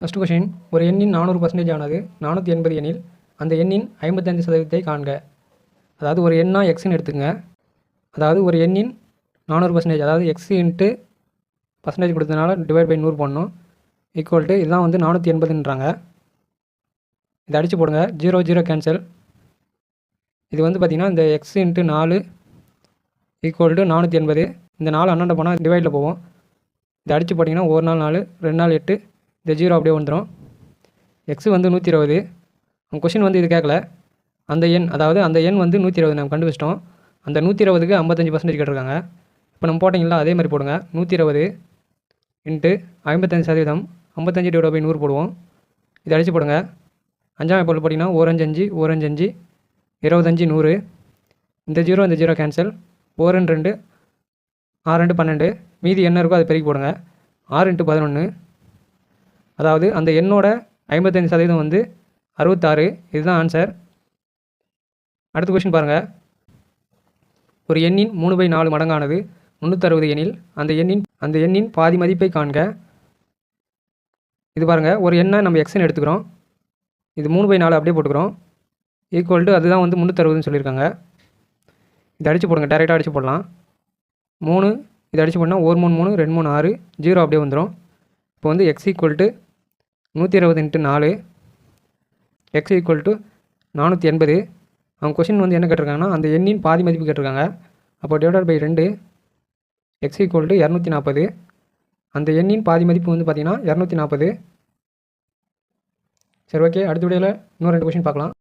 First question, ஒரு எண்ணின் 400% ஆனது 480 எனில் அந்த எண்ணின் 55% காண்க. அதாவது ஒரு எண்ணா எக்ஸ்ன்னு எடுத்துங்க. அதாவது ஒரு எண்ணின் 400%, அதாவது எக்ஸ் இன்ட்டு பர்சன்டேஜ் கொடுத்ததுனால டிவைட் பை 100 போடணும். ஈக்குவல் டு இதுதான் வந்து 480ன்றாங்க. இதை அடித்து போடுங்க. 0 0 கேன்சல். இது வந்து பார்த்திங்கன்னா இந்த எக்ஸ் இன்ட்டு 4 ஈக்குவல் டு 480. இந்த 4 அண்ணாண்ட போனால் டிவைடில் போவோம். இதை அடித்து போட்டிங்கன்னா 1 நாள் 4, 2 நாள் 8, இந்த 0 அப்படியே வந்துடும். எக்ஸ் வந்து 120. அவங்க கொஷின் வந்து இது கேட்கல. அந்த எண், அதாவது அந்த எண் வந்து 120 நம்ம கண்டுபிடிச்சிட்டோம். அந்த 120க்கு 55% கேட்டிருக்காங்க. இப்போ நம்ம போட்டிங்களா அதே மாதிரி போடுங்க. 120 இன்ட்டு 55%, 55 டிவைட் பை 100 போடுவோம். இதை அடித்து போடுங்க. 5ஆம் பொருள் போட்டிங்கன்னா 1 5 5, 1 5 5, 25 100. இந்த 0 இந்த 0 கேன்சல். 4 2, 6 2 12. மீதி என்ன இருக்கோ அதை பெருக்கி போடுங்க. 6 × 11. அதாவது அந்த எண்ணோட 55% வந்து 66. இதுதான் ஆன்சர். அடுத்த கொஷின் பாருங்கள். ஒரு எண்ணின் 3/4 மடங்கானது 360 எனில் அந்த எண்ணின் பாதி மதிப்பை காண்க. இது பாருங்கள், ஒரு எண்ணை நம்ம எக்ஸ்ன்னு எடுத்துக்கிறோம். இது 3/4 அப்படியே போட்டுக்கிறோம். ஈக்குவல் டு அதுதான் வந்து 360ன்னு சொல்லியிருக்காங்க. இதை அடித்து போடுங்க. டேரெக்டாக அடித்து போடலாம். 3 இதை அடித்து போட்டால் 1 3 3, 2 3 6, 0 அப்படியே வந்துடும். இப்போ வந்து X equal to 120 × 4, X equal to 480. அவங்க கொஷின் வந்து என்ன கேட்டிருக்காங்கன்னா அந்த எண்ணின் பாதி மதிப்பு கேட்டிருக்காங்க. அப்போ divided by 2, X equal to 240. அந்த எண்ணின் பாதி மதிப்பு வந்து பார்த்திங்கன்னா 240. சரி, ஓகே. அடுத்த வீடியோவில் இன்னும் 2 கொஷின் பார்க்கலாம்.